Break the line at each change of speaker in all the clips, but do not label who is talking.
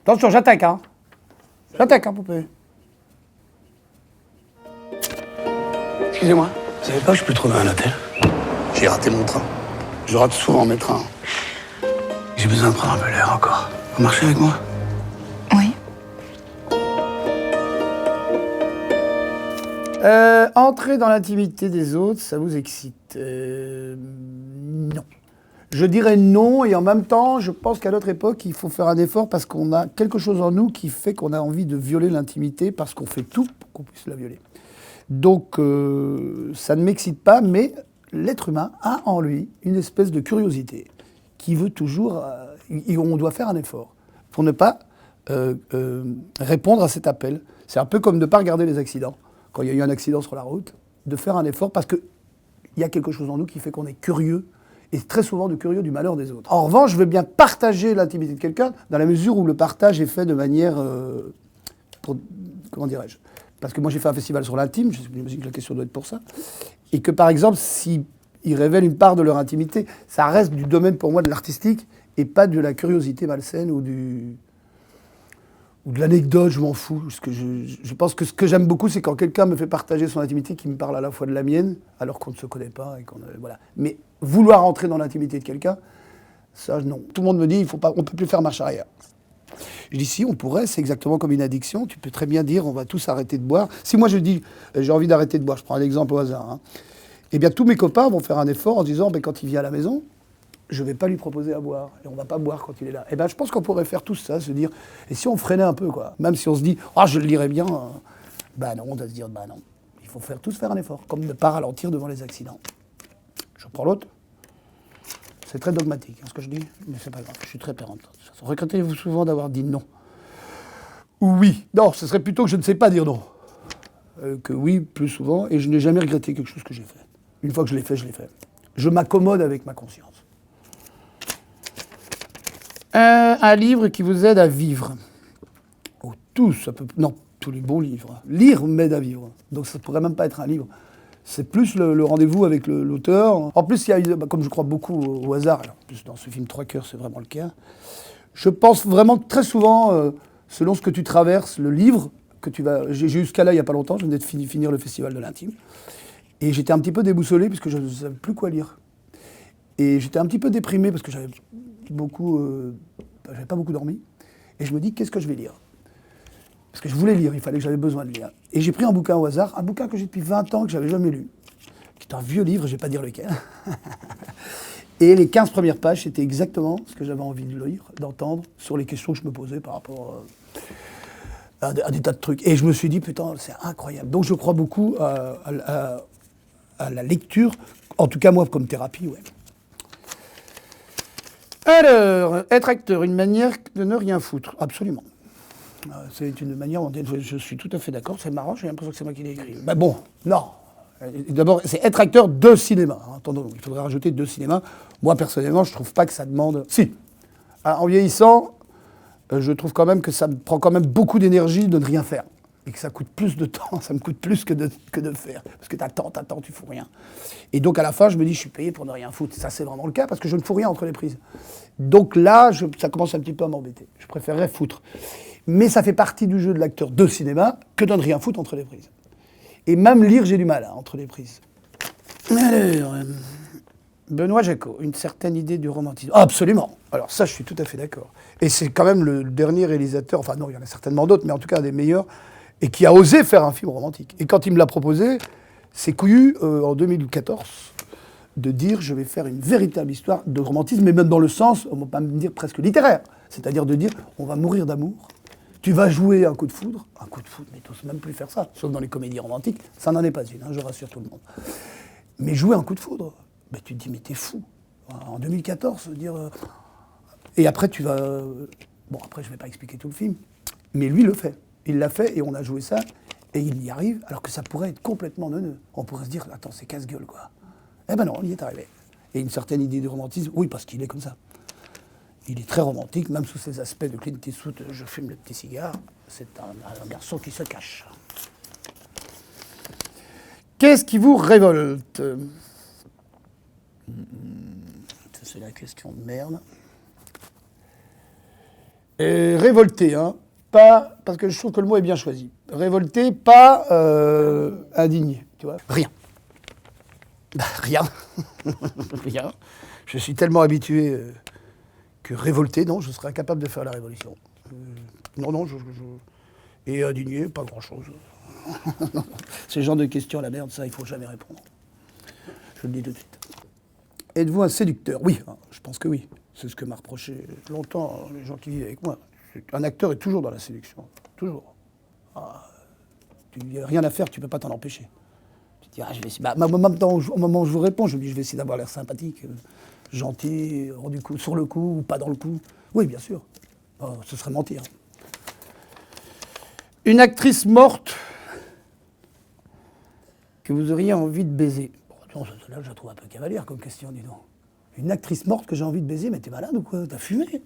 Attention, j'attaque, hein. J'attaque, hein, poupée.
Excusez-moi, vous savez pas que je peux trouver un hôtel? J'ai raté mon train. Je rate souvent mes trains. J'ai besoin de prendre un peu l'air encore. Vous marchez avec moi?
Oui.
Entrer dans l'intimité des autres, ça vous excite? Non. Je dirais non, et en même temps, je pense qu'à notre époque, il faut faire un effort parce qu'on a quelque chose en nous qui fait qu'on a envie de violer l'intimité parce qu'on fait tout pour qu'on puisse la violer. Donc, ça ne m'excite pas, mais l'être humain a en lui une espèce de curiosité qui veut toujours... on doit faire un effort pour ne pas répondre à cet appel. C'est un peu comme de ne pas regarder les accidents. Quand il y a eu un accident sur la route, de faire un effort parce qu'il y a quelque chose en nous qui fait qu'on est curieux, et très souvent de curieux du malheur des autres. En revanche, je veux bien partager l'intimité de quelqu'un dans la mesure où le partage est fait de manière... comment dirais-je? Parce que moi j'ai fait un festival sur l'intime, j'imagine que la question doit être pour ça, et que par exemple, s'ils révèlent une part de leur intimité, ça reste du domaine pour moi de l'artistique, et pas de la curiosité malsaine ou de l'anecdote, je m'en fous. Parce que je pense que ce que j'aime beaucoup, c'est quand quelqu'un me fait partager son intimité, qui me parle à la fois de la mienne, alors qu'on ne se connaît pas. Et voilà. Mais vouloir entrer dans l'intimité de quelqu'un, ça, non. Tout le monde me dit, on ne peut plus faire marche arrière. Je dis, si, on pourrait, c'est exactement comme une addiction. Tu peux très bien dire, on va tous arrêter de boire. Si moi je dis, j'ai envie d'arrêter de boire, je prends un exemple au hasard, hein, eh bien tous mes copains vont faire un effort en disant, quand il vient à la maison, je ne vais pas lui proposer à boire, et on ne va pas boire quand il est là. Eh bien, je pense qu'on pourrait faire tout ça, se dire, et si on freinait un peu, quoi, même si on se dit, ah, je le lirais bien, non, on doit se dire, non, il faut tous faire un effort, comme ne pas ralentir devant les accidents. Je prends l'autre. C'est très dogmatique, hein, ce que je dis, mais c'est pas grave, je suis très pérante. Regrettez-vous souvent d'avoir dit non? Ou oui. Non, ce serait plutôt que je ne sais pas dire non. Que oui, plus souvent, et je n'ai jamais regretté quelque chose que j'ai fait. Une fois que je l'ai fait, je l'ai fait. Je m'accommode avec ma conscience. Un livre qui vous aide à vivre. Oh, tous, non, tous les bons livres. Lire m'aide à vivre. Donc ça ne pourrait même pas être un livre. C'est plus le rendez-vous avec l'auteur. En plus, il y a, comme je crois beaucoup au hasard, alors, en plus dans ce film Trois cœurs, c'est vraiment le cas. Je pense vraiment très souvent, selon ce que tu traverses, le livre que tu vas... J'ai eu ce cas-là il n'y a pas longtemps, je venais de finir le festival de l'intime. Et j'étais un petit peu déboussolé puisque je ne savais plus quoi lire. Et j'étais un petit peu déprimé parce que j'avais pas beaucoup dormi. Et je me dis, qu'est-ce que je vais lire? Parce que je voulais lire, il fallait que j'avais besoin de lire. Et j'ai pris un bouquin au hasard, un bouquin que j'ai depuis 20 ans, que j'avais jamais lu, qui est un vieux livre, je ne vais pas dire lequel. Et les 15 premières pages, c'était exactement ce que j'avais envie de lire, d'entendre, sur les questions que je me posais par rapport à des tas de trucs. Et je me suis dit, putain, c'est incroyable. Donc je crois beaucoup à la lecture, en tout cas moi comme thérapie, ouais. Alors, être acteur, une manière de ne rien foutre, absolument. C'est une manière, je suis tout à fait d'accord, c'est marrant, j'ai l'impression que c'est moi qui l'ai écrit. Ben bon, non. D'abord, c'est être acteur de cinéma. Attendons, il faudrait rajouter de cinéma. Moi, personnellement, je ne trouve pas que ça demande... Si. En vieillissant, je trouve quand même que ça me prend quand même beaucoup d'énergie de ne rien faire. Et que ça coûte plus de temps, ça me coûte plus que de faire. Parce que t'attends, tu fous rien. Et donc à la fin, je me dis, je suis payé pour ne rien foutre. Ça, c'est vraiment le cas, parce que je ne fous rien entre les prises. Donc là, ça commence un petit peu à m'embêter. Je préférerais foutre. Mais ça fait partie du jeu de l'acteur de cinéma que de ne rien foutre entre les prises. Et même lire, j'ai du mal, hein, entre les prises. Alors, Benoît Jacot, une certaine idée du romantisme. Ah, absolument. Alors ça, je suis tout à fait d'accord. Et c'est quand même le dernier réalisateur, enfin non, il y en a certainement d'autres, mais en tout cas un des meilleurs, et qui a osé faire un film romantique. Et quand il me l'a proposé, c'est couillu en 2014 de dire je vais faire une véritable histoire de romantisme, mais même dans le sens, on va pas me dire presque littéraire, c'est-à-dire de dire on va mourir d'amour, tu vas jouer un coup de foudre, mais tu n'oses même plus faire ça, sauf dans les comédies romantiques, ça n'en est pas une, hein, je rassure tout le monde. Mais jouer un coup de foudre, ben, tu te dis mais t'es fou. En 2014, dire... Et après tu vas... Bon après je ne vais pas expliquer tout le film, mais lui le fait. Il l'a fait et on a joué ça, et il y arrive, alors que ça pourrait être complètement neuneux. On pourrait se dire, attends, c'est casse-gueule, quoi. Eh ben non, on y est arrivé. Et une certaine idée de romantisme, oui, parce qu'il est comme ça. Il est très romantique, même sous ses aspects de Clint Eastwood, je fume le petit cigare. C'est un garçon qui se cache. Qu'est-ce qui vous révolte? Ça, c'est la question de merde. Révolté, hein. Pas, parce que je trouve que le mot est bien choisi. Révolté, pas indigné, tu vois. Rien. Bah, rien. Rien. Je suis tellement habitué que révolté, non, je serais incapable de faire la révolution. Non, Et indigné, pas grand-chose. Ces genres de questions à la merde, ça, il faut jamais répondre. Je le dis tout de suite. Êtes-vous un séducteur? Oui, je pense que oui. C'est ce que m'a reproché longtemps les gens qui vivent avec moi. Un acteur est toujours dans la séduction. Toujours. Il n'y a rien à faire, tu ne peux pas t'en empêcher. Tu te dis, je vais essayer. Au moment où je vous réponds, je me dis, je vais essayer d'avoir l'air sympathique, gentil, rendu coup, sur le coup ou pas dans le coup. Oui, bien sûr. Ce serait mentir. Une actrice morte que vous auriez envie de baiser. Bon, là, je la trouve un peu cavalière comme question, dis donc. Une actrice morte que j'ai envie de baiser, mais t'es malade ou quoi? T'as fumé?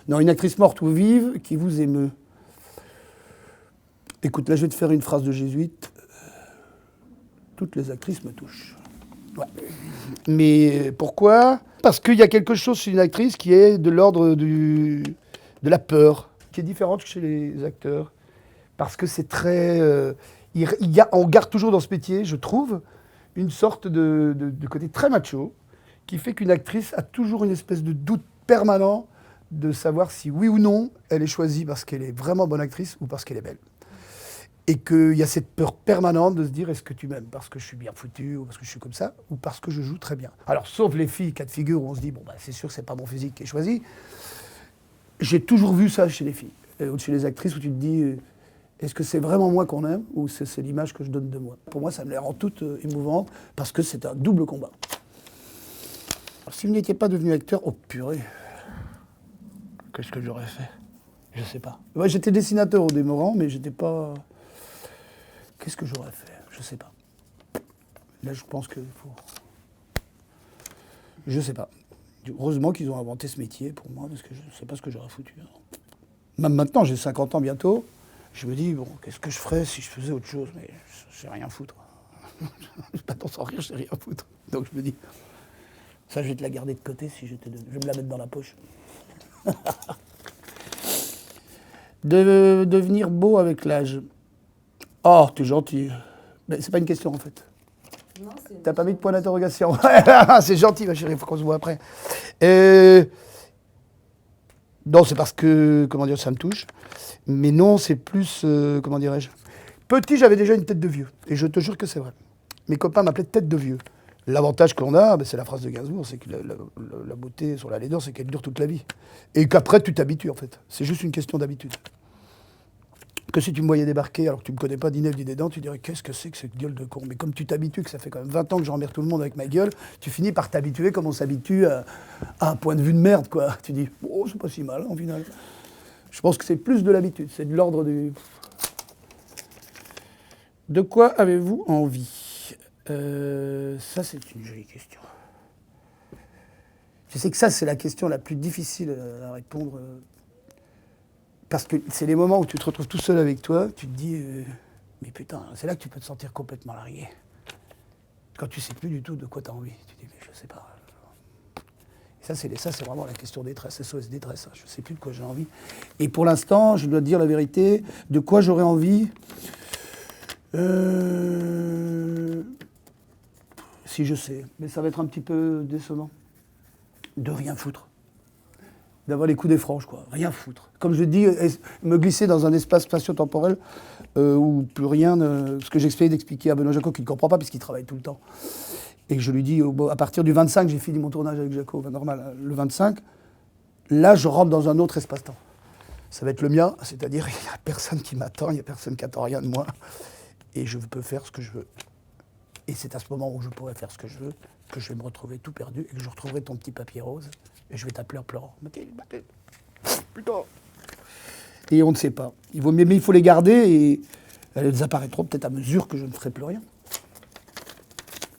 Non, une actrice morte ou vive qui vous émeut. Écoute, là, je vais te faire une phrase de jésuite. Toutes les actrices me touchent. Ouais. Mais pourquoi? Parce qu'il y a quelque chose chez une actrice qui est de l'ordre de la peur, qui est différente que chez les acteurs. Parce que c'est très... on garde toujours dans ce métier, je trouve, une sorte de côté très macho, qui fait qu'une actrice a toujours une espèce de doute permanent de savoir si oui ou non elle est choisie parce qu'elle est vraiment bonne actrice ou parce qu'elle est belle. Et qu'il y a cette peur permanente de se dire est-ce que tu m'aimes parce que je suis bien foutu ou parce que je suis comme ça ou parce que je joue très bien. Alors sauf les filles, cas de figure où on se dit bon bah c'est sûr que c'est pas mon physique qui est choisi. J'ai toujours vu ça chez les filles, ou chez les actrices où tu te dis est-ce que c'est vraiment moi qu'on aime ou c'est l'image que je donne de moi. Pour moi ça me les rend toutes émouvantes parce que c'est un double combat. Alors, si vous n'étiez pas devenu acteur, oh purée, qu'est-ce que j'aurais fait? Je sais pas. Ouais, j'étais dessinateur au demeurant, mais j'étais pas... Qu'est-ce que j'aurais fait? Je sais pas. Là, je pense qu'il faut... Je sais pas. Heureusement qu'ils ont inventé ce métier pour moi, parce que je sais pas ce que j'aurais foutu. Même maintenant, j'ai 50 ans bientôt, je me dis, bon, qu'est-ce que je ferais si je faisais autre chose? Mais je sais rien foutre. Pas tant sans rire, je sais rien foutre. Donc je me dis, ça, je vais te la garder de côté si j'étais... Je vais me la mettre dans la poche. De devenir beau avec l'âge. Oh, t'es gentil. Mais c'est pas une question en fait. T'as pas mis de point d'interrogation. C'est gentil, ma chérie, il faut qu'on se voit après. Non, c'est parce que, comment dire, ça me touche. Mais non, c'est plus, comment dirais-je. Petit, j'avais déjà une tête de vieux. Et je te jure que c'est vrai. Mes copains m'appelaient tête de vieux. L'avantage qu'on a, c'est la phrase de Gainsbourg, c'est que la beauté sur la laideur, c'est qu'elle dure toute la vie. Et qu'après, tu t'habitues, en fait. C'est juste une question d'habitude. Que si tu me voyais débarquer alors que tu me connais pas d'Inève ni des dents, tu dirais qu'est-ce que c'est que cette gueule de con? Mais comme tu t'habitues, que ça fait quand même 20 ans que j'emmerde tout le monde avec ma gueule, tu finis par t'habituer comme on s'habitue à un point de vue de merde, quoi. Tu dis, oh, c'est pas si mal, en final. Je pense que c'est plus de l'habitude, c'est de l'ordre du... De quoi avez-vous envie? Ça, c'est une jolie question. Je sais que ça, c'est la question la plus difficile à répondre. Parce que c'est les moments où tu te retrouves tout seul avec toi, tu te dis, mais putain, c'est là que tu peux te sentir complètement largué. Quand tu sais plus du tout de quoi tu as envie, tu te dis, mais je sais pas. Et ça, c'est vraiment la question détresse, SOS détresse. Je sais plus de quoi j'ai envie. Et pour l'instant, je dois te dire la vérité, de quoi j'aurais envie. Si je sais, mais ça va être un petit peu décevant. De rien foutre. D'avoir les coups des franges, quoi. Rien foutre. Comme je dis, me glisser dans un espace spatio-temporel où plus rien... ce que j'expliquais d'expliquer à Benoît Jacot, qui ne comprend pas, puisqu'il travaille tout le temps. Et que je lui dis, à partir du 25, j'ai fini mon tournage avec Jacot, normal, le 25, là, je rentre dans un autre espace-temps. Ça va être le mien, c'est-à-dire, il n'y a personne qui m'attend, il n'y a personne qui attend rien de moi. Et je peux faire ce que je veux. Et c'est à ce moment où je pourrai faire ce que je veux, que je vais me retrouver tout perdu, et que je retrouverai ton petit papier rose, et je vais t'appeler en pleurant. Mathilde, putain. Et on ne sait pas. Il vaut mieux, mais il faut les garder, et elles apparaîtront peut-être à mesure que je ne ferai plus rien.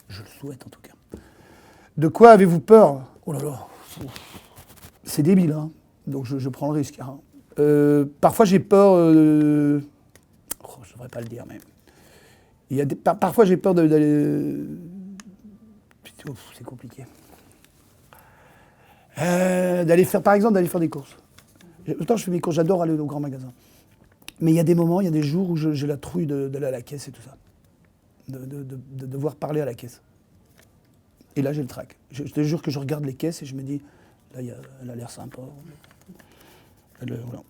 Je le souhaite en tout cas. De quoi avez-vous peur? Oh là là. C'est débile, hein. Donc je prends le risque. Hein. Parfois j'ai peur... je ne devrais pas le dire, mais... Parfois j'ai peur d'aller... C'est compliqué. D'aller faire, par exemple, d'aller faire des courses. Autant je fais mes courses, j'adore aller au grand magasin. Mais il y a des moments, il y a des jours où j'ai la trouille d'aller à la caisse et tout ça. De devoir parler à la caisse. Et là, j'ai le trac. Je te jure que je regarde les caisses et je me dis, là, elle a l'air sympa. Voilà.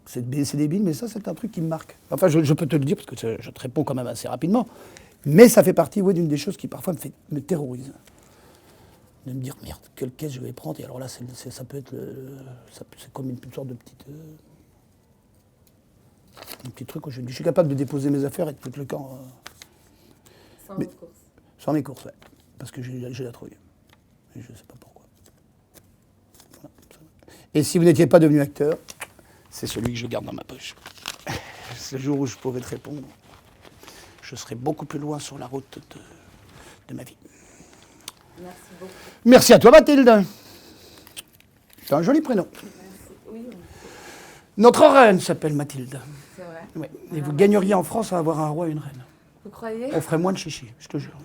C'est débile, mais ça, c'est un truc qui me marque. Enfin, je peux te le dire, parce que je te réponds quand même assez rapidement. Mais ça fait partie, d'une des choses qui parfois me terrorise. De me dire, merde, quelle caisse je vais prendre. Et alors là, ça peut être c'est comme une sorte de petite... un petit truc où je suis capable de déposer mes affaires et de foutre le camp.
Sans mes courses.
Sans mes courses, ouais. Parce que j'ai la trouille. Et je ne sais pas pourquoi. Voilà. Et si vous n'étiez pas devenu acteur, c'est celui que je garde dans ma poche. C'est le jour où je pourrais te répondre. Je serai beaucoup plus loin sur la route de ma vie.
Merci beaucoup.
Merci à toi, Mathilde. C'est un joli prénom.
Merci. Oui,
Notre reine s'appelle Mathilde.
c'est vrai.
Ouais. Et vous gagneriez en France à avoir un roi et une reine.
Vous croyez?
On ferait moins de chichi, je te jure.